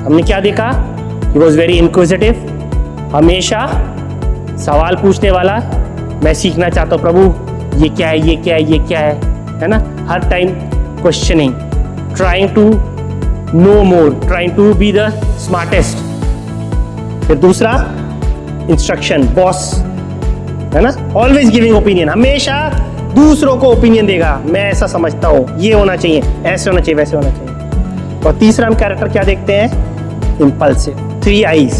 हमने क्या देखा? ही वॉज वेरी इंक्विजिटिव, हमेशा सवाल पूछने वाला। मैं सीखना चाहता हूँ प्रभु, ये क्या है, ये क्या है, ये क्या है ना? हर time questioning, trying to know more, trying to be the smartest. फिर दूसरा इंस्ट्रक्शन, बॉस, है ना? ऑलवेज गिविंग ओपिनियन, हमेशा दूसरों को ओपिनियन देगा। मैं ऐसा समझता हूँ, ये होना चाहिए, ऐसे होना चाहिए, वैसे होना चाहिए। और तीसरा हम कैरेक्टर क्या देखते हैं? Impulsive, 3 I's,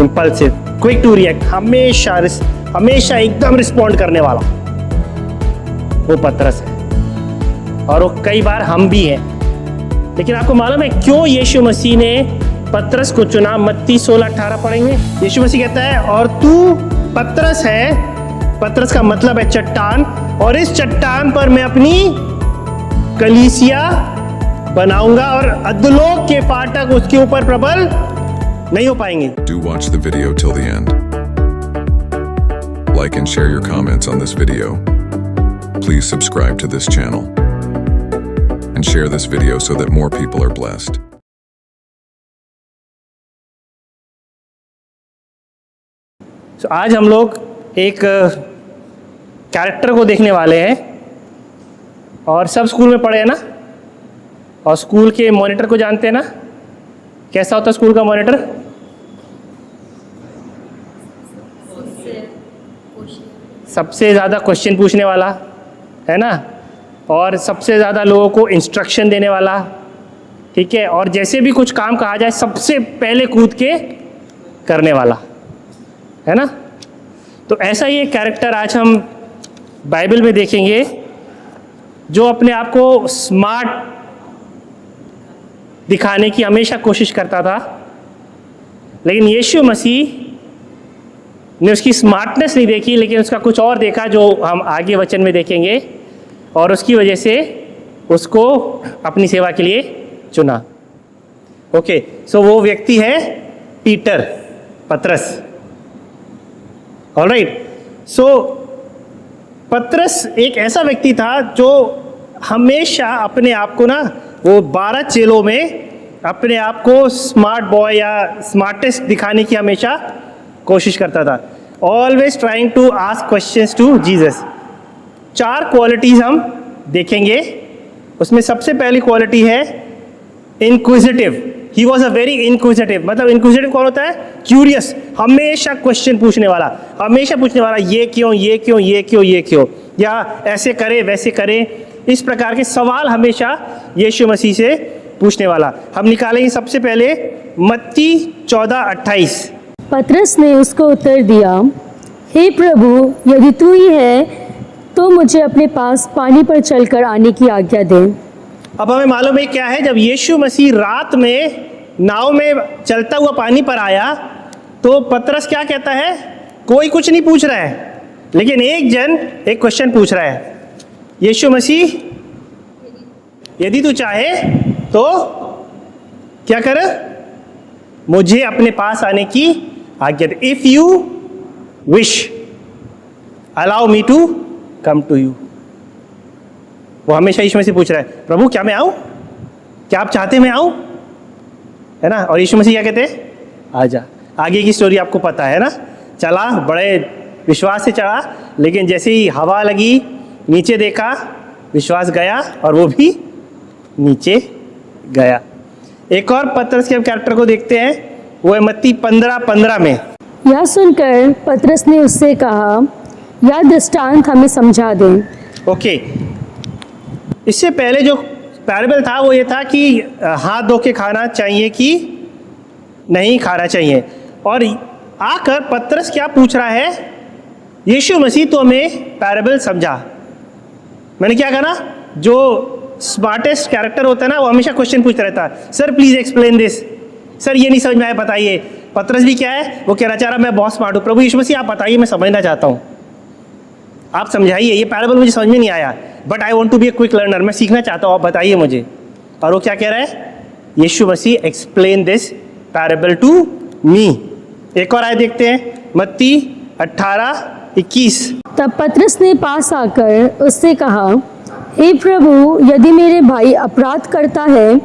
impulsive, quick to react, हमेशा एकदम रिस्पॉन्ड करने वाला, वो पतरस है। और वो कई बार हम भी हैं। लेकिन आपको मालूम है क्यों यीशु मसीह ने पतरस को चुना? मत्ती 16:18 पढ़ेंगे। यीशु मसीह कहता है, और तू पतरस है, पतरस का मतलब है चट्टान, और इस चट्टान पर मैं अपनी कलीसिया बनाऊंगा और अधोलोक के फाटक उसके ऊपर प्रबल नहीं हो पाएंगे। Do watch the video till the end. Like and share your comments on this video. Please subscribe to this channel and share this video so that more people are blessed. So, आज हम लोग एक character को देखने वाले हैं, और सब स्कूल में पढ़े हैं ना? और स्कूल के मॉनिटर को जानते हैं ना? कैसा होता है स्कूल का मॉनिटर? सबसे ज़्यादा क्वेश्चन पूछने वाला, है ना? और सबसे ज़्यादा लोगों को इंस्ट्रक्शन देने वाला, ठीक है? और जैसे भी कुछ काम कहा जाए सबसे पहले कूद के करने वाला, है ना? तो ऐसा ही एक कैरेक्टर आज हम बाइबल में देखेंगे, जो अपने आप को स्मार्ट दिखाने की हमेशा कोशिश करता था। लेकिन यीशु मसीह ने उसकी स्मार्टनेस नहीं देखी, लेकिन उसका कुछ और देखा, जो हम आगे वचन में देखेंगे, और उसकी वजह से उसको अपनी सेवा के लिए चुना। ओके, सो वो व्यक्ति है पीटर, पतरस। ऑलराइट, सो पतरस एक ऐसा व्यक्ति था जो हमेशा अपने आप को ना, वो 12 चेलों में अपने आप को स्मार्ट बॉय या स्मार्टेस्ट दिखाने की हमेशा कोशिश करता था। Always trying to ask questions to Jesus. 4 qualities हम देखेंगे। उसमें सबसे पहली क्वालिटी है inquisitive. He was a very inquisitive. मतलब इंक्विजिटिव कौन होता है? क्यूरियस, हमेशा क्वेश्चन पूछने वाला, हमेशा पूछने वाला, ये क्यों, ये क्यों, ये क्यों, ये क्यों, या ऐसे करे, वैसे करे। इस प्रकार के सवाल हमेशा यीशु मसीह से पूछने वाला। हम निकालेंगे सबसे पहले मत्ती 14:28। पतरस ने उसको उत्तर दिया, हे प्रभु, यदि तू ही है तो मुझे अपने पास पानी पर चलकर आने की आज्ञा दे। अब हमें मालूम है क्या है, जब यीशु मसीह रात में नाव में चलता हुआ पानी पर आया, तो पतरस क्या कहता है? कोई कुछ नहीं पूछ रहा है, लेकिन एक जन एक क्वेश्चन पूछ रहा है, यीशु मसीह, यदि तू चाहे तो क्या कर, मुझे अपने पास आने की आज्ञा दे। If you wish allow me to come to you. वो हमेशा यीशु मसीह पूछ रहा है, प्रभु क्या मैं आऊं? क्या आप चाहते मैं आऊं? है ना? और यीशु मसीह क्या कहते हैं? आजा। आगे की स्टोरी आपको पता है ना? चला, बड़े विश्वास से चढ़ा, लेकिन जैसे ही हवा लगी, नीचे देखा, विश्वास गया और वो भी नीचे गया। एक और पतरस के कैरेक्टर को देखते हैं, वो है मत्ती 15:15 में। यह सुनकर पतरस ने उससे कहा, यह दृष्टांत हमें समझा दे। ओके, इससे पहले जो पैराबल था वो ये था कि हाथ धो के खाना चाहिए कि नहीं खाना चाहिए। और आकर पतरस क्या पूछ रहा है? यीशु मसीह तो हमें पैराबल समझा। मैंने क्या कहा ना, जो स्मार्टेस्ट कैरेक्टर होता है ना, वो हमेशा क्वेश्चन पूछता रहता है, sir please explain this, sir ये नहीं समझ में आया, बताइए। पतरस भी क्या है, वो कहना चाह रहा मैं बहुत स्मार्ट हूँ, प्रभु यीशु मसीह आप बताइए, मैं समझना चाहता हूँ, आप समझाइए, ये पैराबल मुझे समझ में नहीं आया, but I want to be a quick learner, मैं सीखना चाहता हूँ, आप बताइए मुझे। और वो क्या कह रहा है? Yeshu Masih explain this parable to me. एक और आए देखते हैं, मत्ती 18:21। तब पतरस ने पास आकर उससे कहा, हे प्रभु, यदि मेरे भाई अपराध करता है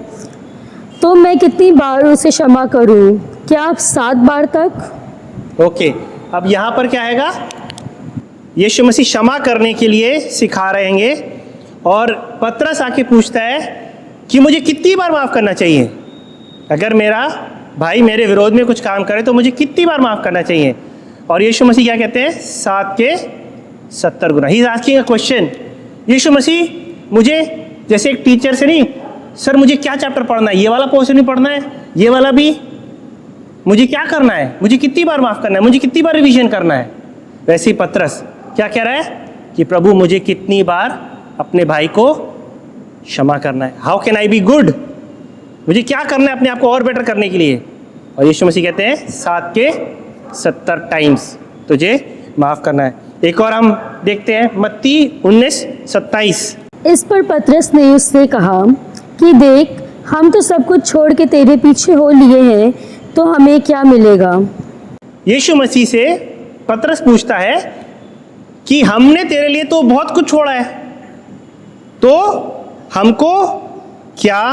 तो मैं कितनी बार उसे क्षमा करूं? क्या 7 बार तक? ओके, अब यहाँ पर क्या आएगा? यीशु मसीह क्षमा करने के लिए सिखा रहेंगे और पतरस आके पूछता है कि मुझे कितनी बार माफ़ करना चाहिए? अगर मेरा भाई मेरे विरोध में कुछ काम करे तो मुझे कितनी बार माफ़ करना चाहिए? और यीशु मसीह क्या कहते हैं? 7 के 70 गुना। He is asking a question. Yeshu Masih मुझे जैसे एक टीचर से नहीं, सर मुझे क्या चैप्टर पढ़ना है, ये वाला पोर्शन भी पढ़ना है, ये वाला भी, मुझे क्या करना है, मुझे कितनी बार माफ़ करना है, मुझे कितनी बार रिवीजन करना है? वैसे ही पतरस क्या कह रहा है कि प्रभु मुझे कितनी बार अपने भाई को क्षमा करना है? How can I be good? मुझे क्या करना है अपने आप को और बेटर करने के लिए? और यीशु मसीह कहते हैं 7 के 70 टाइम्स तुझे माफ़ करना है। एक और हम देखते हैं मत्ती 19:27। इस पर पतरस ने उससे कहा कि देख, हम तो सब कुछ छोड़ के तेरे पीछे हो लिए हैं, तो हमें क्या मिलेगा? यीशु मसीह से पतरस पूछता है कि हमने तेरे लिए तो बहुत कुछ छोड़ा है, तो हमको क्या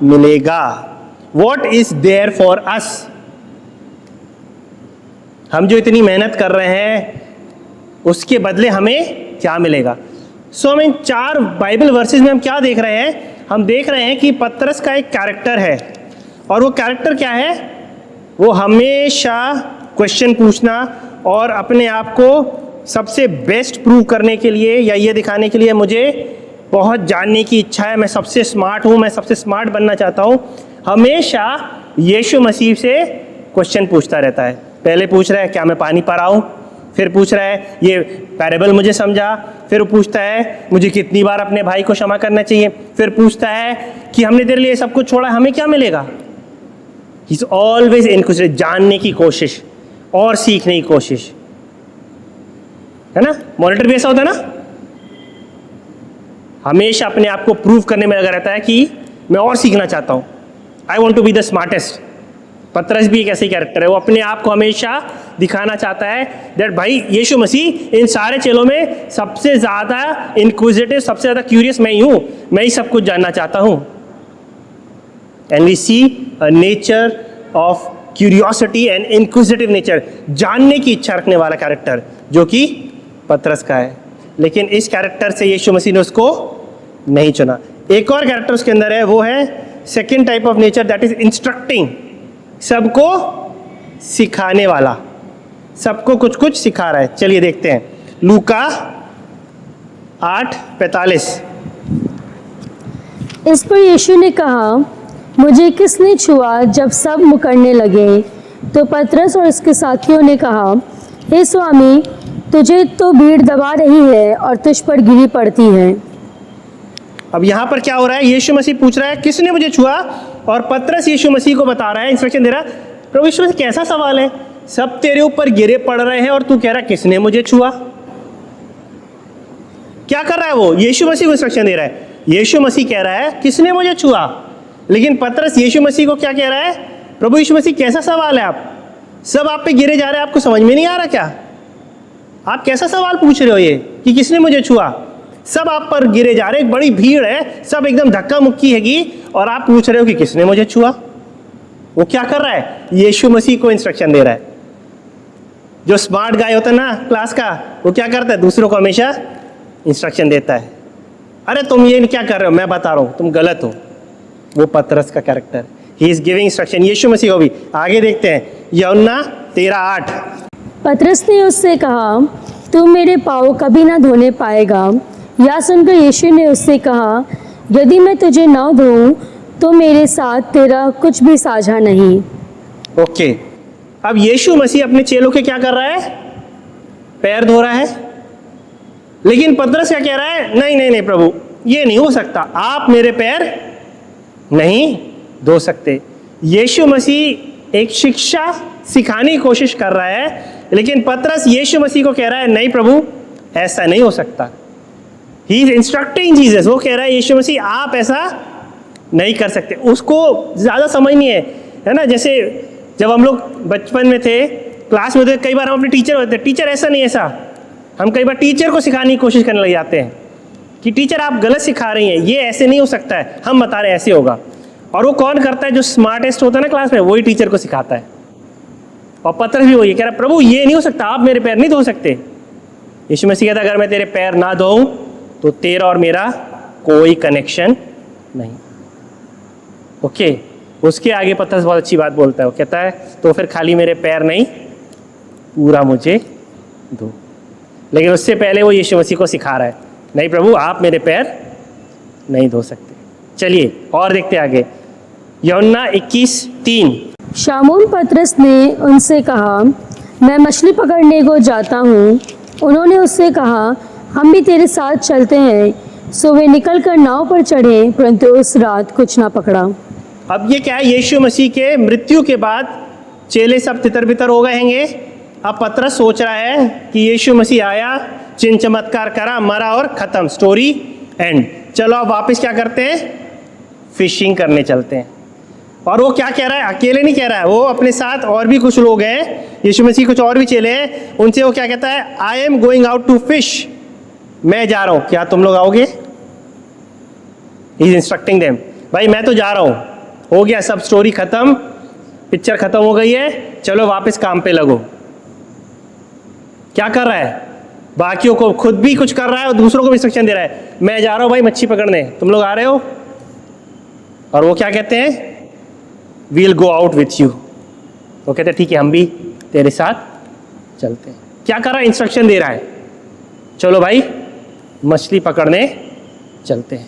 मिलेगा? What is there for us? हम जो इतनी मेहनत कर रहे हैं उसके बदले हमें क्या मिलेगा? सो हम इन 4 बाइबल वर्सेस में हम क्या देख रहे हैं? हम देख रहे हैं कि पतरस का एक कैरेक्टर है, और वो कैरेक्टर क्या है? वो हमेशा क्वेश्चन पूछना और अपने आप को सबसे बेस्ट प्रूव करने के लिए या ये दिखाने के लिए मुझे बहुत जानने की इच्छा है, मैं सबसे स्मार्ट हूँ, मैं सबसे स्मार्ट बनना चाहता हूँ, हमेशा यीशु मसीह से क्वेश्चन पूछता रहता है। पहले पूछ रहा है क्या मैं पानी पा रहा हूँ, फिर पूछ रहा है ये पैरेबल मुझे समझा, फिर वो पूछता है मुझे कितनी बार अपने भाई को क्षमा करना चाहिए, फिर पूछता है कि हमने तेरे लिए सब कुछ छोड़ा, हमें क्या मिलेगा? ही इज ऑलवेज इंक्विजिटिव, जानने की कोशिश और सीखने की कोशिश, है ना? मॉनिटर भी ऐसा होता है ना, हमेशा अपने आप को प्रूव करने में लगा रहता है कि मैं और सीखना चाहता हूँ, I want to be the smartest. Patras भी एक ऐसे कैरेक्टर है, वो अपने आप को हमेशा दिखाना चाहता है दैट भाई यीशु मसीह इन सारे चेलों में सबसे ज़्यादा इंक्विजिटिव, सबसे ज़्यादा क्यूरियस मैं ही हूँ, मैं ही सब कुछ जानना चाहता हूँ। And we see a nature of curiosity and inquisitive nature, जानने की इच्छा रखने वाला कैरेक्टर जो कि पतरस का है। लेकिन इस कैरेक्टर से यीशु मसीह ने उसको नहीं चुना। एक और कैरेक्टर उसके अंदर है, वो है second type of nature, that is instructing, सबको सिखाने वाला, सबको कुछ कुछ सिखा रहा है। चलिए देखते हैं लूका 8:45। इस पर यीशु ने कहा, मुझे किसने छुआ? जब सब मुकरने लगे तो पतरस और उसके साथियों ने कहा, हे स्वामी, तुझे तो भीड़ दबा रही है और तुझ पर गिरी पड़ती है। अब यहाँ पर क्या हो रहा है? यीशु मसीह पूछ रहा है किसने मुझे छुआ, और पतरस यीशु मसीह को बता रहा है, इंस्ट्रक्शन दे रहा है, प्रभु यीशु मसीह कैसा सवाल है, सब तेरे ऊपर गिरे पड़ रहे हैं और तू कह रहा है किसने मुझे छुआ? क्या कर रहा है वो? यीशु मसीह को इंस्ट्रक्शन दे रहा है। यीशु मसीह कह रहा है किसने मुझे छुआ, लेकिन पतरस यीशु मसीह को क्या कह रहा है? प्रभु यीशु मसीह कैसा सवाल है, आप सब आप पे गिरे जा रहे हैं, आपको समझ में नहीं आ रहा क्या? आप कैसा सवाल पूछ रहे हो ये कि किसने मुझे छुआ? सब आप पर गिरे जा रहे हैं, एक बड़ी भीड़ है, सब एकदम धक्का मुक्की हैगी, और आप पूछ रहे हो कि किसने मुझे छुआ? वो क्या कर रहा है? यीशु मसीह को इंस्ट्रक्शन दे रहा है। जो स्मार्ट गाय होता है ना क्लास का, वो क्या करता है? दूसरों को हमेशा इंस्ट्रक्शन देता है, अरे तुम ये क्या कर रहे हो, मैं बता रहा हूँ तुम गलत हो। वो पतरस का character, he is giving instruction Yeshu Masih को भी। आगे देखते हैं यूहन्ना 13:8। पतरस ने उससे कहा, तू मेरे पाँव कभी ना धोने पाएगा। यह सुनकर यीशु ने उससे कहा, यदि मैं तुझे न धोऊं तो मेरे साथ तेरा कुछ भी साझा नहीं। ओके, अब यीशु मसीह अपने चेलों के क्या कर रहा है? पैर धो रहा है। लेकिन पतरस क्या कह रहा है? नहीं नहीं नहीं प्रभु, ये नहीं हो सकता, आप मेरे पैर नहीं धो सकते। यीशु मसीह एक शिक्षा सिखाने की कोशिश कर रहा है, लेकिन पतरस यीशु मसीह को कह रहा है नहीं प्रभु, ऐसा नहीं हो सकता। ही इज इंस्ट्रक्टिंग जीसस, वो कह रहा है यीशु मसीह आप ऐसा नहीं कर सकते। उसको ज़्यादा समझ नहीं है ना? जैसे जब हम लोग बचपन में थे, क्लास में थे, कई बार हम अपने टीचर होते हैं, टीचर ऐसा नहीं ऐसा, हम कई बार टीचर को सिखाने की कोशिश करने लग जाते हैं कि टीचर आप गलत सिखा रही हैं, ये ऐसे नहीं हो सकता है, हम बता रहे हैं ऐसे होगा। और वो कौन करता है? जो स्मार्टेस्ट होता है ना क्लास में, वही टीचर को सिखाता है। और पतरस भी वही कह रहा है, प्रभु ये नहीं हो सकता, आप मेरे पैर नहीं धो सकते। यीशु मसीह कहता है, अगर मैं तेरे पैर ना धोऊं तो तेरा और मेरा कोई कनेक्शन नहीं। ओके, उसके आगे पतरस बहुत अच्छी बात बोलता है। वो कहता है, तो फिर खाली मेरे पैर नहीं, पूरा मुझे धो। लेकिन उससे पहले वो यीशु मसीह को सिखा रहा है, नहीं प्रभु आप मेरे पैर नहीं धो सकते। चलिए और देखते आगे, यूहन्ना 21:3। शामून पतरस ने उनसे कहा, मैं मछली पकड़ने को जाता हूँ। उन्होंने उससे कहा, हम भी तेरे साथ चलते हैं। सो वे निकलकर नाव पर चढ़े, परंतु उस रात कुछ ना पकड़ा। अब ये क्या है? यीशु मसीह के मृत्यु के बाद चेले सब तितर बितर हो गए हैंगे। अब पतरस सोच रहा है कि यीशु मसीह आया, चिन्ह चमत्कार करा, मरा और खत्म, स्टोरी एंड। चलो अब वापस क्या करते हैं? फिशिंग करने चलते हैं। और वो क्या कह रहा है? अकेले नहीं कह रहा है, वो अपने साथ और भी कुछ लोग हैं, यीशु मसीह कुछ और भी चेले हैं। उनसे वो क्या कहता है? I am going out to fish, मैं जा रहा हूं, क्या तुम लोग आओगे? ही इज इंस्ट्रक्टिंग देम, भाई मैं तो जा रहा हूं, हो गया सब, स्टोरी खत्म, पिक्चर खत्म हो गई है, चलो वापस काम पे लगो। क्या कर रहा है? बाकियों को खुद भी कुछ कर रहा है और दूसरों को भी इंस्ट्रक्शन दे रहा है, मैं जा रहा हूं भाई मच्छी पकड़ने, तुम लोग आ रहे हो? और वो क्या कहते हैं? We'll go out with you. वो कहते हैं ठीक है, हम भी तेरे साथ चलते हैं। क्या कर रहा है? इंस्ट्रक्शन दे रहा है, चलो भाई मछली पकड़ने चलते हैं।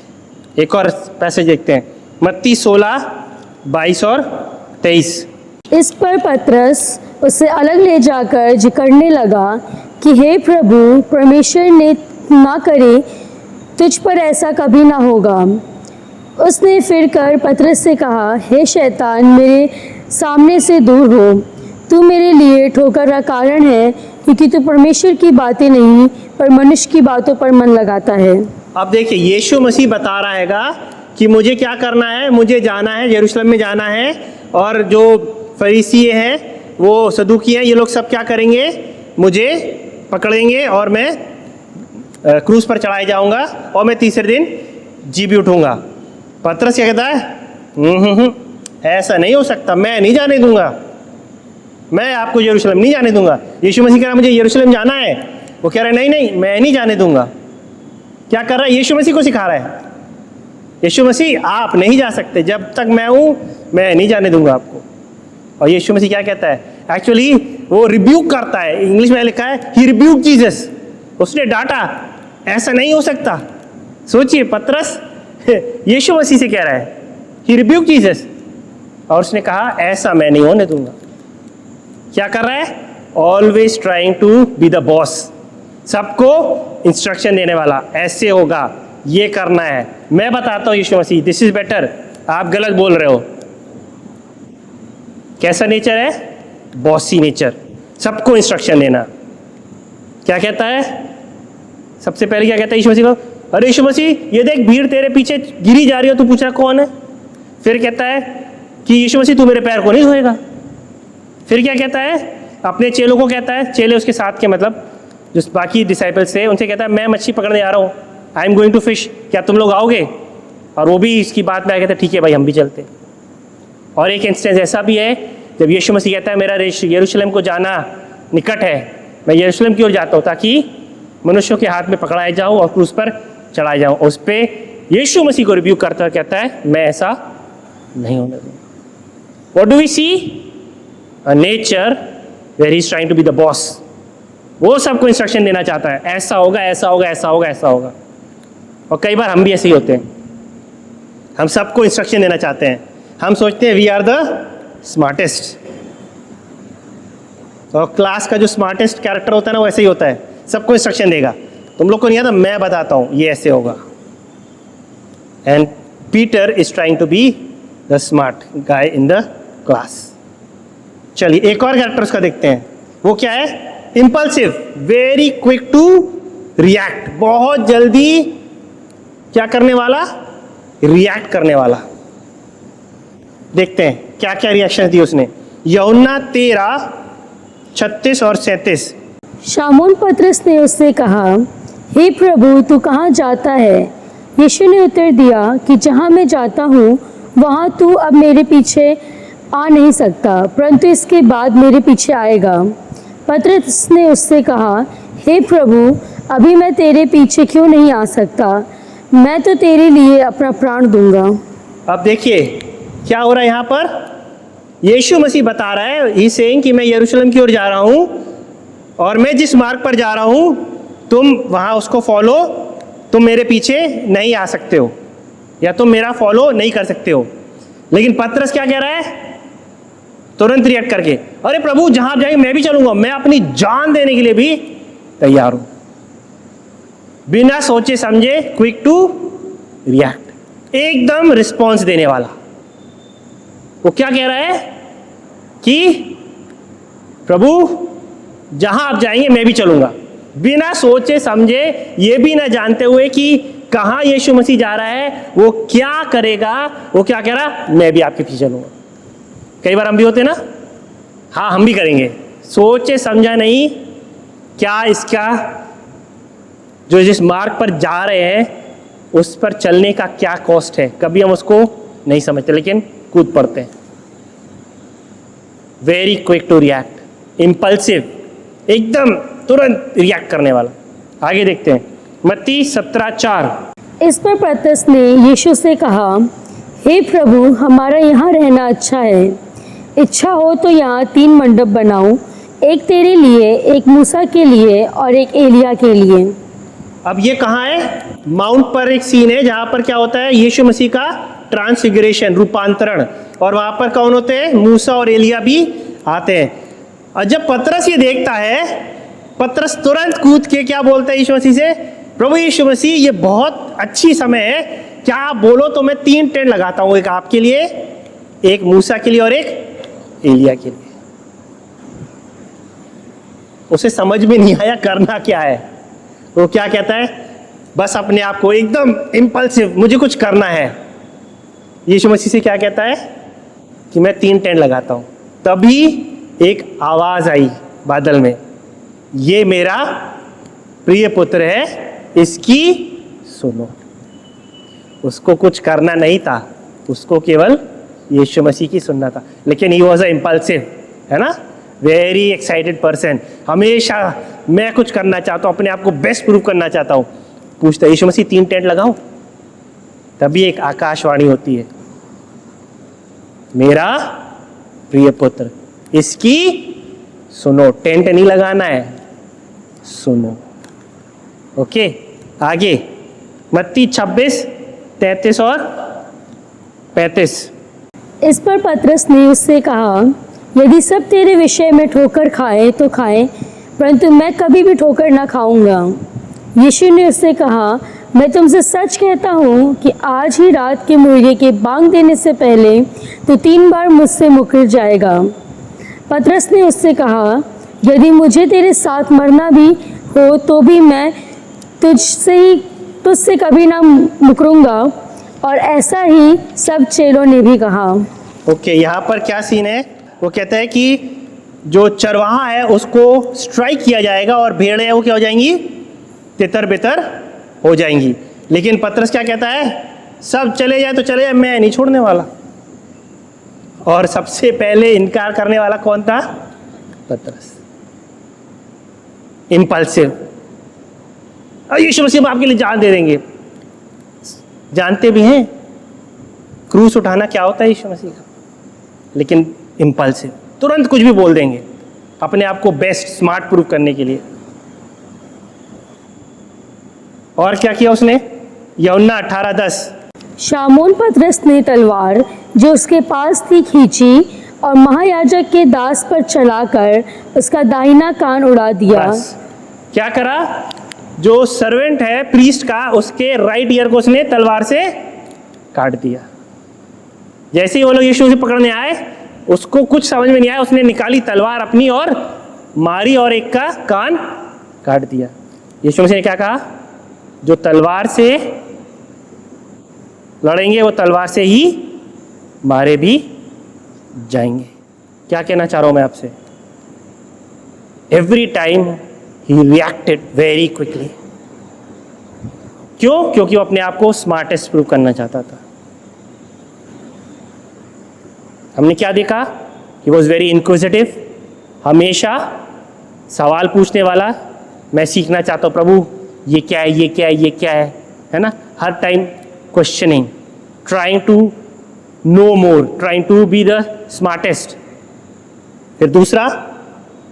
एक और पैसेज देखते हैं, मत्ती 16:22 और 23। इस पर पतरस उसे अलग ले जाकर जिकड़ने लगा कि हे प्रभु, परमेश्वर ने ना करे, तुझ पर ऐसा कभी ना होगा। उसने फिर कर पतरस से कहा, हे शैतान, मेरे सामने से दूर हो, तू मेरे लिए ठोकर का कारण है, क्योंकि तू परमेश्वर की बातें नहीं पर मनुष्य की बातों पर मन लगाता है। अब देखिए, यीशु मसीह बता रहा हैगा कि मुझे क्या करना है, मुझे जाना है, यरूशलेम में जाना है, और जो फरीसी हैं, वो सदूकी हैं, ये लोग सब क्या करेंगे? मुझे पकड़ेंगे और मैं क्रूस पर चढ़ाया जाऊंगा और मैं तीसरे दिन जी भी उठूंगा। पतरस क्या कहता है? ऐसा नहीं हो सकता, मैं नहीं जाने दूंगा, मैं आपको यरूशलेम नहीं जाने दूंगा। यीशु मसीह कह रहा है मुझे यरूशलेम जाना है, वो कह रहा है नहीं नहीं मैं नहीं जाने दूंगा। क्या कर रहा है? यीशु मसीह को सिखा रहा है, यीशु मसीह आप नहीं जा सकते, जब तक मैं हूं मैं नहीं जाने दूंगा आपको। और यीशु मसीह क्या कहता है? एक्चुअली वो रिब्यूक करता है, इंग्लिश में लिखा है ही रिब्यूक जीसस, उसने डांटा, ऐसा नहीं हो सकता। सोचिए, पतरस यीशु मसीह से कह रहा है ही रिब्यूक जीसस, और उसने कहा ऐसा मैं नहीं होने दूंगा। क्या कर रहा है? Always trying to be the boss, सबको इंस्ट्रक्शन देने वाला, ऐसे होगा, ये करना है, मैं बताता हूं यीशु मसीह, दिस इज बेटर, आप गलत बोल रहे हो। कैसा नेचर है? बॉसी नेचर, सबको इंस्ट्रक्शन देना। क्या कहता है? सबसे पहले क्या कहता है यीशु मसीह को? अरे यीशु मसीह ये देख भीड़ तेरे पीछे गिरी जा रही हो, तू पूछ रहा कौन है? फिर कहता है कि यीशु मसीह तू मेरे पैर को नहीं धोएगा। फिर क्या कहता है? अपने चेलों को कहता है, चेले उसके साथ के मतलब जो बाकी डिसाइपल्स थे, उनसे कहता है मैं मच्छी पकड़ने आ रहा हूँ, I am going to fish, क्या तुम लोग आओगे? और वो भी इसकी बात में आ कहते ठीक है भाई हम भी चलते। और एक इंस्टेंस ऐसा भी है जब यीशु मसीह कहता है मेरा यरूशलेम को जाना निकट है, मैं यरूशलेम की ओर जाता हूँ ताकि मनुष्यों के हाथ में पकड़ाए जाऊँ और क्रूस पर चढ़ाए जाऊँ। उस पर यीशु मसीह को रिव्यू करता हुआ कहता है मैं ऐसा नहीं होने दूँगा। What do we see? A nature where he is trying to be the boss. वो सबको इंस्ट्रक्शन देना चाहता है, ऐसा होगा, ऐसा होगा, ऐसा होगा, ऐसा होगा। और कई बार हम भी ऐसे ही होते हैं, हम सबको इंस्ट्रक्शन देना चाहते हैं, हम सोचते हैं वी आर द स्मार्टेस्ट। और क्लास का जो स्मार्टेस्ट कैरेक्टर होता है ना, वो ऐसे ही होता है, सबको इंस्ट्रक्शन देगा, तुम लोग को नहीं आता, मैं बताता हूँ ये ऐसे होगा। And Peter is trying to be the smart guy in the class. चलिए एक और कैरेक्टर उसका देखते हैं, वो क्या है? Impulsive, very quick to react, बहुत जल्दी क्या करने वाला? रिएक्ट करने वाला। देखते हैं क्या क्या रिएक्शन दी उसने। यूहन्ना 13:36 और 37। शामून पतरस ने उससे कहा, हे प्रभु, तू कहाँ जाता है? यीशु ने उत्तर दिया कि जहाँ मैं जाता हूँ वहाँ तू अब मेरे पीछे आ नहीं सकता, परंतु इसके बाद मेरे पीछे आएगा। पतरस ने उससे कहा, हे प्रभु, अभी मैं तेरे पीछे क्यों नहीं आ सकता? मैं तो तेरे लिए अपना प्राण दूंगा। अब देखिए क्या हो रहा है यहाँ पर। यीशु मसीह बता रहा है, ही सेइंग कि मैं यरूशलेम की ओर जा रहा हूँ और मैं जिस मार्ग पर जा रहा हूँ तुम वहाँ उसको फॉलो, तुम मेरे पीछे नहीं आ सकते हो या तुम मेरा फॉलो नहीं कर सकते हो। लेकिन पतरस क्या कह रहा है, तुरंत रिएक्ट करके, अरे प्रभु जहाँ आप जाएंगे मैं भी चलूंगा, मैं अपनी जान देने के लिए भी तैयार हूँ। बिना सोचे समझे, क्विक टू रिएक्ट, एकदम रिस्पॉन्स देने वाला। वो क्या कह रहा है कि प्रभु जहां आप जाएंगे मैं भी चलूंगा, बिना सोचे समझे, ये भी ना जानते हुए कि कहां यीशु मसीह जा रहा है, वो क्या करेगा। वो क्या कह रहा, मैं भी आपके पीछे चलूंगा। कई बार हम भी होते ना, हाँ हम भी करेंगे, सोचे समझा नहीं क्या इसका जो जिस मार्ग पर जा रहे हैं उस पर चलने का क्या कॉस्ट है, कभी हम उसको नहीं समझते लेकिन कूद पड़ते हैं। Very quick to react, impulsive, एकदम तुरंत रिएक्ट करने वाला। आगे देखते हैं मत्ती 17:4। इस पर पतरस ने यीशु से कहा, हे प्रभु, हमारा यहाँ रहना अच्छा है। इच्छा हो तो यहाँ 3 मंडप बनाऊं, एक तेरे लिए, एक मूसा के लिए और एक एलिया के लिए। अब ये कहाँ है, माउंट पर एक सीन है जहाँ पर क्या होता है, यीशु मसीह का ट्रांसफिगरेशन, रूपांतरण, और वहाँ पर कौन होते हैं, मूसा और एलिया भी आते हैं। और जब पतरस ये देखता है, पतरस तुरंत कूद के क्या बोलता है यीशु मसीह से, प्रभु यीशु मसीह ये बहुत अच्छी समय है, क्या आप बोलो तो मैं 3 टेंट लगाता हूँ, एक आपके लिए, एक मूसा के लिए और एक एलिया के लिए। उसे समझ में नहीं आया करना क्या है। वो क्या कहता है, बस अपने आप को एकदम इम्पल्सिव, मुझे कुछ करना है। यीशु मसीह से क्या कहता है कि मैं 3 टेंट लगाता हूँ। तभी एक आवाज आई बादल में, ये मेरा प्रिय पुत्र है, इसकी सुनो। उसको कुछ करना नहीं था, उसको केवल यीशु मसीह की सुनना था। लेकिन ही वॉज अ इम्पल्सिव, है ना, वेरी एक्साइटेड पर्सन। हमेशा मैं कुछ करना चाहता हूँ, अपने आप को बेस्ट प्रूव करना चाहता हूँ। पूछता यीशु मसीह 3 टेंट लगाऊं? तभी एक आकाशवाणी होती है, मेरा प्रिय पुत्र, इसकी सुनो। टेंट नहीं लगाना है, सुनो। ओके, आगे मत्ती 26:33 और 35। इस पर पतरस ने उससे कहा, यदि सब तेरे विषय में ठोकर खाए तो खाए, परंतु मैं कभी भी ठोकर ना खाऊंगा। यीशु ने उससे कहा, मैं तुमसे सच कहता हूँ कि आज ही रात के मुर्गे के बांग देने से पहले तो 3 बार मुझसे मुकर जाएगा। पतरस ने उससे कहा, यदि मुझे तेरे साथ मरना भी हो तो भी मैं तुझसे कभी ना मुकरूंगा। और ऐसा ही सब चेलों ने भी कहा। ओके, यहाँ पर क्या सीन है, वो कहता है कि जो चरवाहा है उसको स्ट्राइक किया जाएगा और भेड़ें हैं वो क्या हो जाएंगी, तितर बितर हो जाएंगी। लेकिन पतरस क्या कहता है, सब चले जाए तो चले जाए, मैं नहीं छोड़ने वाला। और सबसे पहले इनकार करने वाला कौन था, पतरस। इम्पल्सिव, यीशु मसीह आपके लिए जान दे देंगे। जानते भी हैं क्रूस उठाना क्या होता है यीशु मसीह का, लेकिन इम्पल्सिव, तुरंत कुछ भी बोल देंगे अपने आप को बेस्ट, स्मार्ट प्रूव करने के लिए। और क्या किया उसने, यूहन्ना 18:10। शामोन पतरस ने तलवार जो उसके पास थी खींची और महायाजक के दास पर चलाकर उसका दाहिना कान उड़ा दिया। बस क्या करा, जो सर्वेंट है प्रीस्ट का, उसके राइट ईयर को उसने तलवार से काट दिया। जैसे ही वो लोग यीशु से पकड़ने आए, उसको कुछ समझ में नहीं आया, उसने निकाली तलवार अपनी और मारी और एक का कान काट दिया। यीशु मसीह ने क्या कहा, जो तलवार से लड़ेंगे वो तलवार से ही मारे भी जाएंगे। क्या कहना चाह रहा हूं मैं आपसे, एवरी टाइम ही रिएक्टेड वेरी क्विकली। क्यों? क्योंकि वो अपने आप को स्मार्टेस्ट प्रूव करना चाहता था। हमने क्या देखा? ही वॉज वेरी इंक्विजिटिव, हमेशा सवाल पूछने वाला। मैं सीखना चाहता हूँ प्रभु, ये क्या है, ये क्या है, ये क्या है ना? हर time questioning, trying to know more, trying to be the smartest. फिर दूसरा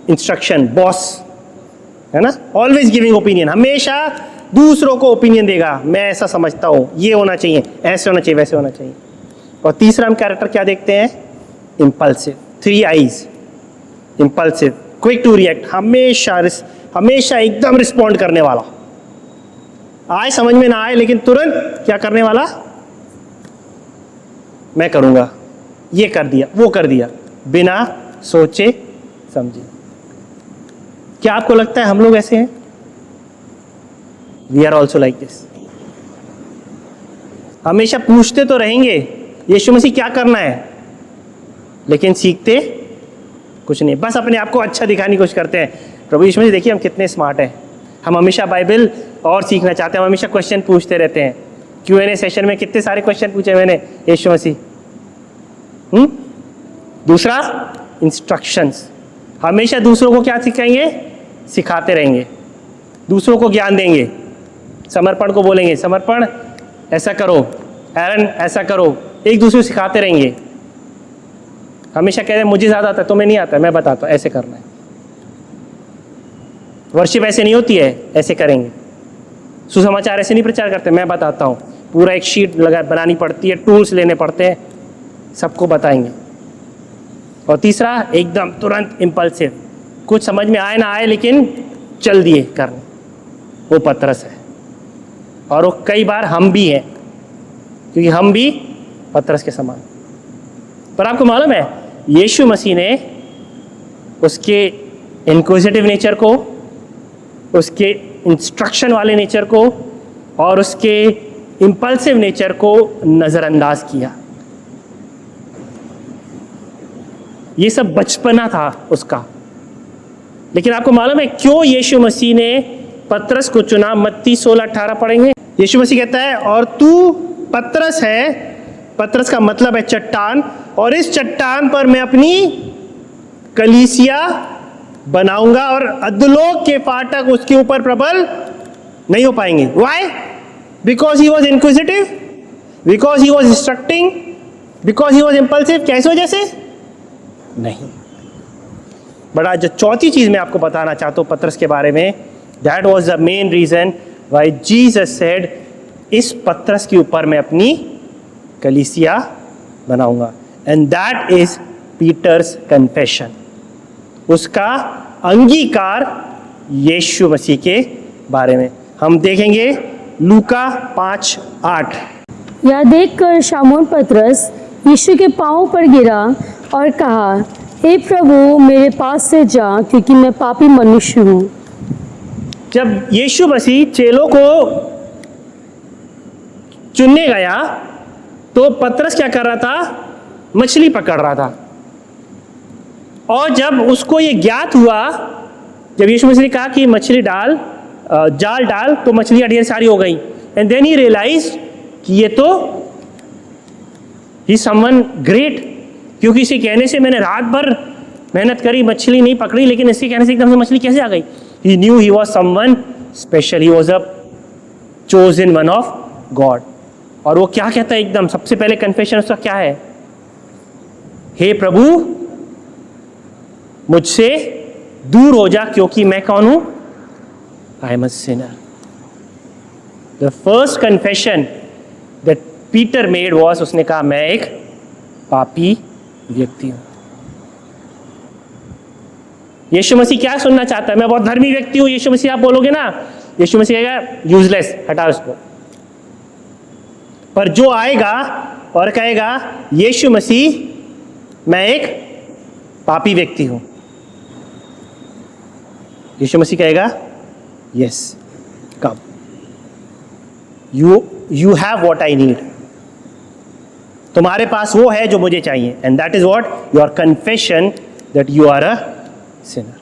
इंस्ट्रक्शन, बॉस, है ना? ऑलवेज गिविंग ओपिनियन, हमेशा दूसरों को ओपिनियन देगा। मैं ऐसा समझता हूँ, ये होना चाहिए, ऐसे होना चाहिए, वैसे होना चाहिए। और तीसरा हम कैरेक्टर क्या देखते हैं? Impulsive, 3 eyes, impulsive, quick to react, हमेशा एकदम रिस्पॉन्ड करने वाला। आए समझ में ना आए लेकिन तुरंत क्या करने वाला? मैं करूंगा, ये कर दिया, वो कर दिया, बिना सोचे समझे। क्या आपको लगता है हम लोग ऐसे हैं? We are also like this. हमेशा पूछते तो रहेंगे यीशु मसीह क्या करना है, लेकिन सीखते कुछ नहीं, बस अपने आप को अच्छा दिखाने की कोशिश करते हैं। प्रभु यीशु मसीह देखिए हम कितने स्मार्ट हैं, हम हमेशा बाइबल और सीखना चाहते हैं, हम हमेशा क्वेश्चन पूछते रहते हैं। Q&A सेशन में कितने सारे क्वेश्चन पूछे मैंने यीशु मसीह। दूसरा इंस्ट्रक्शंस, हमेशा दूसरों को क्या सिखाएंगे? सिखाते रहेंगे, दूसरों को ज्ञान देंगे। समर्पण को बोलेंगे, समर्पण ऐसा करो, एरन ऐसा करो, एक दूसरे को सिखाते रहेंगे। हमेशा कहते हैं मुझे ज़्यादा आता है, तुम्हें नहीं आता है, मैं बताता हूँ ऐसे करना है। वर्शिप ऐसे नहीं होती है, ऐसे करेंगे। सुसमाचार ऐसे नहीं प्रचार करते, मैं बताता हूँ। पूरा एक शीट बनानी पड़ती है, टूल्स लेने पड़ते हैं, सबको बताएंगे। और तीसरा एकदम तुरंत इम्पल्सिव, कुछ समझ में आए ना आए लेकिन चल दिए करने, वो पतरस है। और वो कई बार हम भी हैं, क्योंकि हम भी पतरस के समान। पर आपको मालूम है यीशु मसीह ने उसके इंक्विजिटिव नेचर को, उसके इंस्ट्रक्शन वाले नेचर को और उसके इम्पल्सिव नेचर को नज़रअंदाज किया। ये सब बचपना था उसका। लेकिन आपको मालूम है क्यों यीशु मसीह ने पतरस को चुना? मत्ती 16:18 पढ़ेंगे। यीशु मसीह कहता है और तू पतरस है, पतरस का मतलब है चट्टान, और इस चट्टान पर मैं अपनी कलीसिया बनाऊंगा और अधोलोक के फाटक उसके ऊपर प्रबल नहीं हो पाएंगे। Why? Because he was inquisitive, because he was instructing, because he was impulsive. कैसे वजह से? नहीं। बड़ा जो चौथी चीज मैं आपको बताना चाहता हूँ पतरस के बारे में, that was the main reason why Jesus said इस पतरस के ऊपर मैं अपनी कलीसिया बनाऊंगा, and that is Peter's confession, उसका अंगीकार यीशु मसीह के बारे में। हम देखेंगे लूका 5:8। यह देखकर शामोन पतरस यीशु के पांव पर गिरा और कहा, हे प्रभु मेरे पास से जा, क्योंकि मैं पापी मनुष्य हूँ। जब यीशु मसीह चेलों को चुनने गया तो पतरस क्या कर रहा था? मछली पकड़ रहा था। और जब उसको ये ज्ञात हुआ, जब यीशु मसीह ने कहा कि मछली डाल, जाल डाल, तो मछलियां ढेर सारी हो गई। एंड देन ही रियलाइज्ड कि ये तो ही समवन ग्रेट, क्योंकि इसे कहने से मैंने रात भर मेहनत करी, मछली नहीं पकड़ी, लेकिन इसके कहने से एकदम से मछली कैसे आ गई? He knew he was someone special, he was a chosen one of God. और वो क्या कहता है एकदम सबसे पहले कन्फेशन उसका क्या है? हे प्रभु मुझसे दूर हो जा, क्योंकि मैं कौन हूं? आई am a Sinner. The first confession that Peter made was, उसने कहा मैं एक पापी व्यक्ति हूं। यीशु मसीह क्या सुनना चाहता है? मैं बहुत धर्मी व्यक्ति हूं। यीशु मसीह आप बोलोगे ना, यीशु मसीह कहेगा यूजलेस, हटाओ उसको। पर जो आएगा और कहेगा यीशु मसीह मैं एक पापी व्यक्ति हूं, यीशु मसीह कहेगा yes come, you have what I need, तुम्हारे पास वो है जो मुझे चाहिए। And that is what your confession that you are a sinner.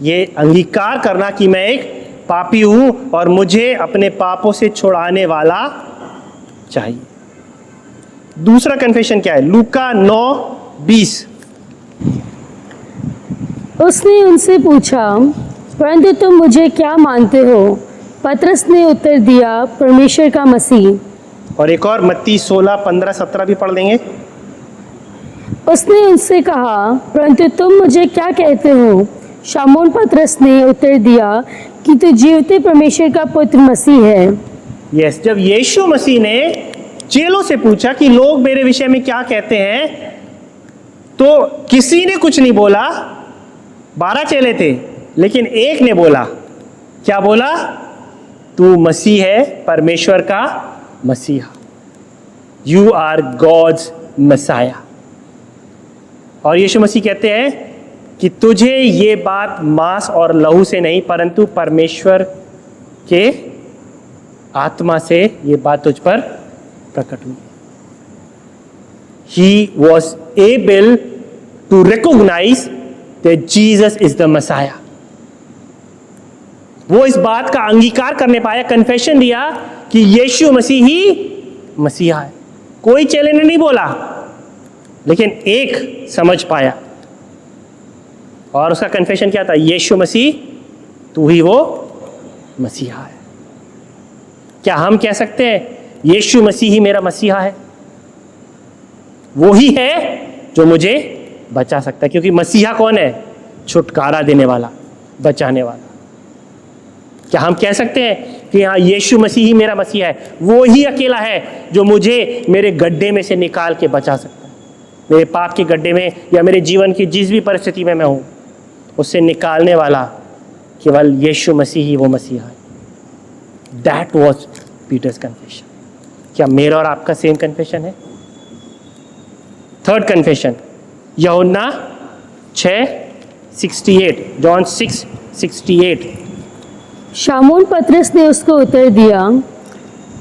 ये अंगीकार करना कि मैं एक पापी हूं और मुझे अपने पापों से छुड़ाने वाला चाहिए। दूसरा कन्फेशन क्या है? लूका 9:20। उसने उनसे पूछा, परंतु तुम मुझे क्या मानते हो? पतरस ने उत्तर दिया, परमेश्वर का मसीह। और एक और मत्ती 16:15-17 भी पढ़ लेंगे। उसने उनसे कहा, परंतु तुम मुझे क्या कहते हो? शामोन पतरस ने उत्तर दिया कि तू जीवते परमेश्वर का पुत्र मसीह है। यस, जब यीशु मसीह ने चेलों से पूछा कि लोग मेरे विषय में क्या कहते हैं, तो किसी ने कुछ नहीं बोला। 12 चेले थे, लेकिन एक ने बोला। क्या बोला? तू मसीह है, परमेश्वर का मसीहा। You are God's Messiah. और यीशु मसीह कहते हैं कि तुझे ये बात मांस और लहू से नहीं, परंतु परमेश्वर के आत्मा से ये बात तुझ पर प्रकट हुई। He was able to recognize that Jesus is the Messiah. वो इस बात का अंगीकार करने पाया, कन्फेशन दिया कि यीशु मसीह ही मसीहा है। कोई चेले ने नहीं बोला, लेकिन एक समझ पाया। और उसका कन्फेशन क्या था? यीशु मसीह तू ही वो मसीहा है। क्या हम कह सकते हैं यीशु मसीह ही मेरा मसीहा है? वो ही है जो मुझे बचा सकता है, क्योंकि मसीहा कौन है? छुटकारा देने वाला, बचाने वाला। क्या हम कह सकते हैं कि हाँ यीशु मसीह ही मेरा मसीहा है? वो ही अकेला है जो मुझे मेरे गड्ढे में से निकाल के बचा सकता है। मेरे पाप के गड्ढे में या मेरे जीवन की जिस भी परिस्थिति में मैं हूँ, उससे निकालने वाला केवल यीशु मसीह ही वो मसीहा है। That was Peter's confession. क्या मेरा और आपका सेम कन्फेशन है? Third confession, Yuhanna 6:68, John 6:68। शामोन पतरस ने उसको उत्तर दिया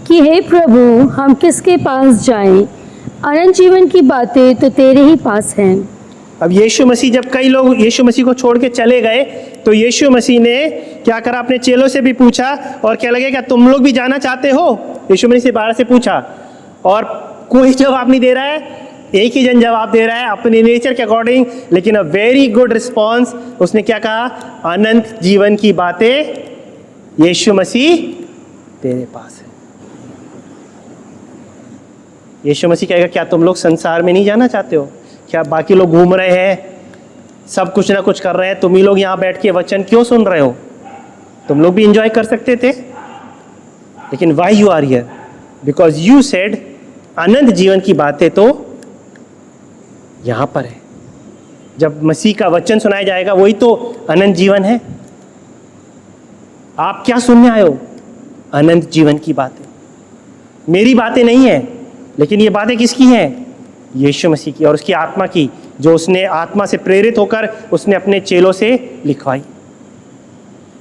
कि हे प्रभु, हम किसके पास जाएं? अनंत जीवन की बातें तो तेरे ही पास हैं। अब यीशु मसीह, जब कई लोग यीशु मसीह को छोड़ के चले गए, तो यीशु मसीह ने क्या करा? अपने चेलों से भी पूछा। और क्या लगे, क्या तुम लोग भी जाना चाहते हो? यीशु मसीह से 12 से पूछा, और कोई जवाब नहीं दे रहा है। एक ही जन जवाब दे रहा है अपने नेचर के अकॉर्डिंग, लेकिन अ वेरी गुड रिस्पॉन्स। उसने क्या कहा? अनंत जीवन की बातें यीशु मसीह तेरे पास है। यीशु मसीह कहेगा, क्या तुम लोग संसार में नहीं जाना चाहते हो? क्या बाकी लोग घूम रहे हैं, सब कुछ ना कुछ कर रहे हैं, तुम ही लोग यहाँ बैठ के वचन क्यों सुन रहे हो? तुम लोग भी इंजॉय कर सकते थे। लेकिन why you are here? Because you said अनंत जीवन की बातें तो यहाँ पर है। जब मसीह का वचन सुनाया जाएगा, वही तो अनंत जीवन है। आप क्या सुनने आए हो? अनंत जीवन की बातें। मेरी बातें नहीं है, लेकिन ये बातें किसकी हैं? यीशु मसीह की और उसकी आत्मा की, जो उसने आत्मा से प्रेरित होकर उसने अपने चेलों से लिखवाई।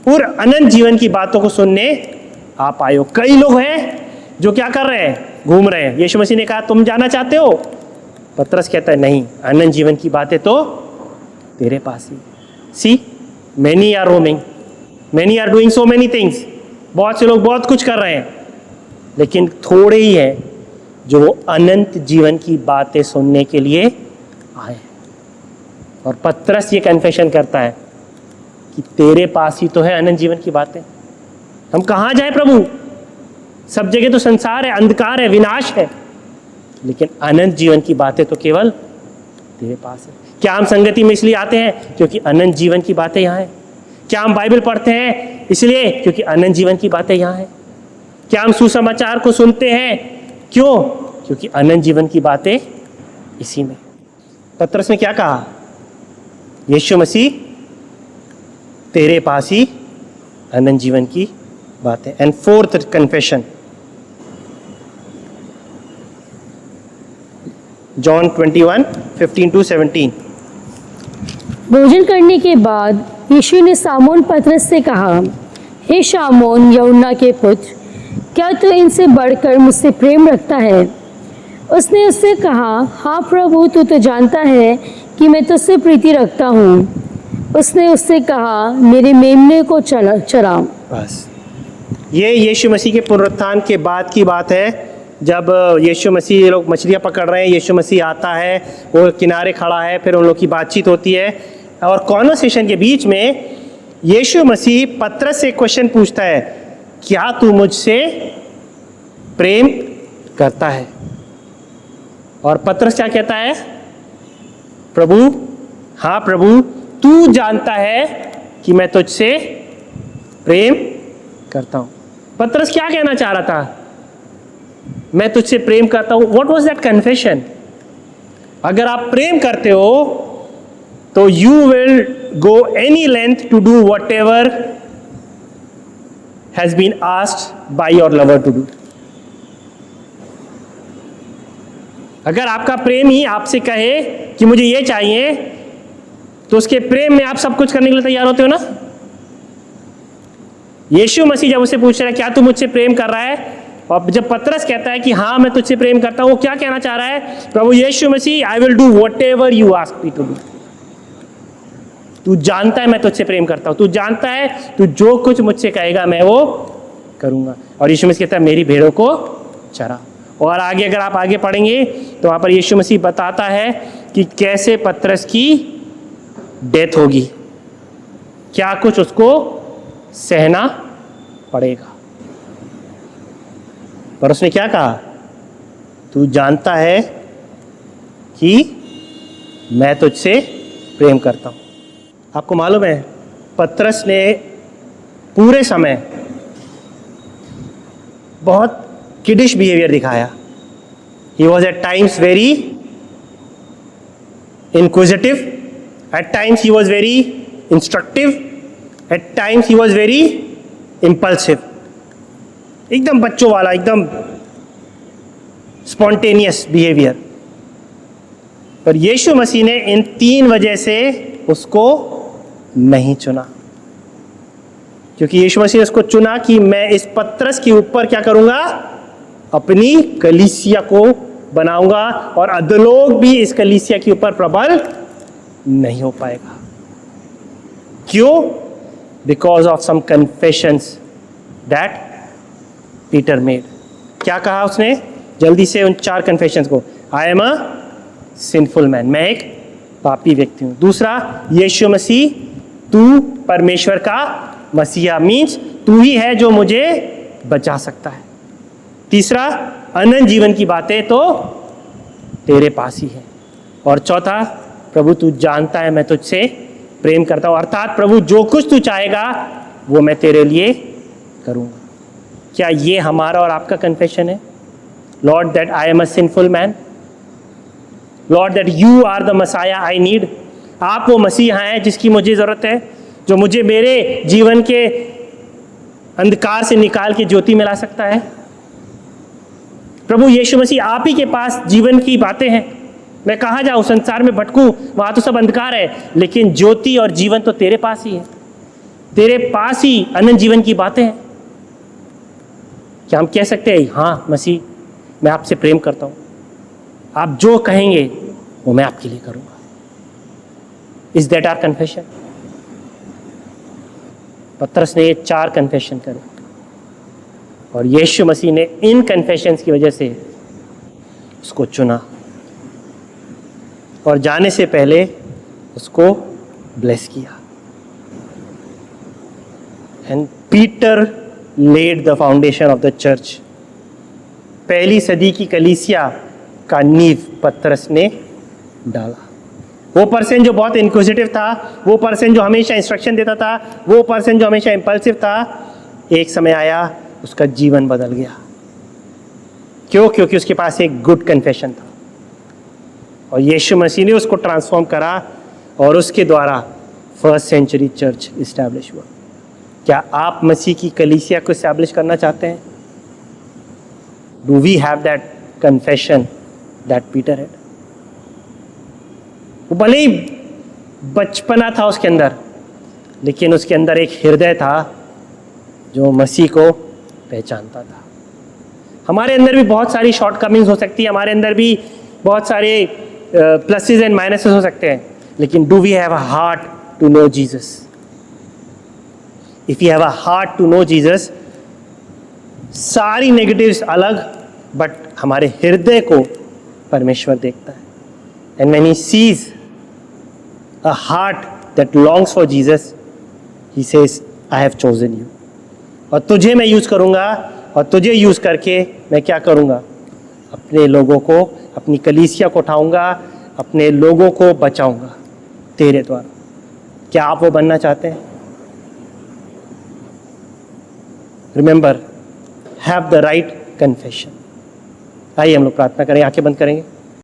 और अनंत जीवन की बातों को सुनने आप आए हो। कई लोग हैं जो क्या कर रहे हैं? घूम रहे हैं। यीशु मसीह ने कहा, तुम जाना चाहते हो? पतरस कहता है, नहीं, अनंत जीवन की बातें तो तेरे पास ही। See, many are roaming, many are doing so many things. बहुत से लोग बहुत कुछ कर रहे हैं, लेकिन थोड़े ही हैं जो वो अनंत जीवन की बातें सुनने के लिए आए। और पतरस ये कन्फेशन करता है कि तेरे पास ही तो है अनंत जीवन की बातें। हम कहाँ जाए प्रभु? सब जगह तो संसार है, अंधकार है, विनाश है, लेकिन अनंत जीवन की बातें तो केवल तेरे पास है। क्या हम संगति में इसलिए आते हैं क्योंकि अनंत जीवन की बातें यहाँ है? क्या हम बाइबल पढ़ते हैं इसलिए क्योंकि अनंत जीवन की बातें यहाँ है? क्या हम सुसमाचार को सुनते हैं? क्यों? क्योंकि अनंत जीवन की बातें इसी में। पतरस ने क्या कहा? यीशु मसीह तेरे पास ही अनंत जीवन की बातें। And fourth confession, John 21:15-17। भोजन करने के बाद यीशु ने शामोन पतरस से कहा, हे शामोन, यूहन्ना के पुत्र, क्या तू इनसे बढ़कर मुझसे प्रेम रखता है? उसने उससे कहा, हाँ प्रभु, तू तो जानता है कि मैं तुझसे प्रीति रखता हूँ। उसने उससे कहा, मेरे मेमने को चरा। बस ये यीशु मसीह के पुनरुत्थान के बाद की बात है, जब यीशु मसीह, ये लोग मछलियाँ पकड़ रहे हैं, यीशु मसीह आता है, वो किनारे खड़ा है, फिर उन लोग की बातचीत होती है और कॉन्वर्सेशन के बीच में यीशु मसीह पतरस से क्वेश्चन पूछता है, क्या तू मुझसे प्रेम करता है? और पतरस क्या कहता है? प्रभु, हाँ प्रभु, तू जानता है कि मैं तुझसे प्रेम करता हूं। पतरस क्या कहना चाह रहा था? मैं तुझसे प्रेम करता हूं। What was that confession? अगर आप प्रेम करते हो तो you will go any length to do whatever has been asked by your lover to do. अगर आपका प्रेम ही आपसे कहे कि मुझे ये चाहिए, तो उसके प्रेम में आप सब कुछ करने के लिए तैयार होते हो ना? यीशु मसीह जब उसे पूछ रहा है क्या तू मुझसे प्रेम कर रहा है, और जब पतरस कहता है कि हाँ मैं तुझसे प्रेम करता हूं, वो क्या कहना चाह रहा है? प्रभु Yeshu Masih, I will do whatever you ask me to do. तू जानता है मैं तुझसे प्रेम करता हूं, तू जानता है तू जो कुछ मुझसे कहेगा मैं वो करूंगा। और यीशु मसीह कहता है मेरी भेड़ों को चरा। और आगे अगर आप आगे पढ़ेंगे तो वहां पर यीशु मसीह बताता है कि कैसे पतरस की डेथ होगी, क्या कुछ उसको सहना पड़ेगा। पर उसने क्या कहा? तू जानता है कि मैं तुझसे प्रेम करता हूं। आपको मालूम है पतरस ने पूरे समय बहुत किडिश बिहेवियर दिखाया। He was at times very inquisitive, at times he was very instructive, at times he was very impulsive. एकदम बच्चों वाला, एकदम स्पॉन्टेनियस बिहेवियर। पर यीशु मसीह ने इन 3 वजह से उसको नहीं चुना, क्योंकि यीशु मसीह ने उसको चुना कि मैं इस पतरस के ऊपर क्या करूंगा? अपनी कलीसिया को बनाऊंगा और अधलोक भी इस कलीसिया के ऊपर प्रबल नहीं हो पाएगा। क्यों? Because of some confessions that Peter made. क्या कहा उसने? जल्दी से उन 4 कन्फेशंस को। I am a sinful man, मैं एक पापी व्यक्ति हूं। दूसरा, यीशु मसीह तू परमेश्वर का मसीहा, मीन्स तू ही है जो मुझे बचा सकता है। तीसरा, अनंत जीवन की बातें तो तेरे पास ही है। और चौथा, प्रभु तू जानता है मैं तुझसे प्रेम करता हूं, अर्थात प्रभु जो कुछ तू चाहेगा वो मैं तेरे लिए करूंगा। क्या ये हमारा और आपका कन्फेशन है? Lord that I am a sinful man, lord that you are the messiah I need. आप वो मसीहा हैं जिसकी मुझे ज़रूरत है, जो मुझे मेरे जीवन के अंधकार से निकाल के ज्योति में ला सकता है। प्रभु यीशु मसीह, आप ही के पास जीवन की बातें हैं। मैं कहाँ जाऊँ? संसार में भटकूँ, वहाँ तो सब अंधकार है, लेकिन ज्योति और जीवन तो तेरे पास ही है। तेरे पास ही अनंत जीवन की बातें हैं। क्या हम कह सकते हैं हाँ मसीह, मैं आपसे प्रेम करता हूँ, आप जो कहेंगे वो मैं आपके लिए करूँगा? Is that our confession? पतरस ने ये 4 कन्फेशन करे और यीशु मसीह ने इन कन्फेशंस की वजह से उसको चुना और जाने से पहले उसको ब्लेस किया। And Peter laid the foundation of the church. पहली सदी की कलीसिया का नींव पतरस ने डाला। वो पर्सन जो बहुत इंक्विजिटिव था, वो पर्सन जो हमेशा इंस्ट्रक्शन देता था, वो पर्सन जो हमेशा इंपल्सिव था, एक समय आया उसका जीवन बदल गया। क्यों? क्योंकि उसके पास एक गुड कन्फेशन था और यीशु मसीह ने उसको ट्रांसफॉर्म करा और उसके द्वारा फर्स्ट सेंचुरी चर्च इस्टेब्लिश हुआ। क्या आप मसीह की कलीसिया को इस्टेब्लिश करना चाहते हैं? Do we have that confession that Peter had? वो भले ही बचपना था उसके अंदर, लेकिन उसके अंदर एक हृदय था जो मसीह को पहचानता था। हमारे अंदर भी बहुत सारी शॉर्टकमिंग्स हो सकती है, हमारे अंदर भी बहुत सारे प्लसेस एंड माइनसेस हो सकते हैं, लेकिन do we have a heart to know Jesus? If you have a heart to know Jesus, सारी नेगेटिव्स अलग बट हमारे हृदय को परमेश्वर देखता है. And when he sees a heart that longs for Jesus, he says I have chosen you. और तुझे मैं यूज करूंगा, और तुझे यूज करके मैं क्या करूंगा, अपने लोगों को, अपनी कलीसिया को उठाऊंगा, अपने लोगों को बचाऊंगा तेरे द्वारा. क्या आप वो बनना चाहते हैं? Remember, have the right confession. आइए हम लोग प्रार्थना करें, आंखें बंद करेंगे.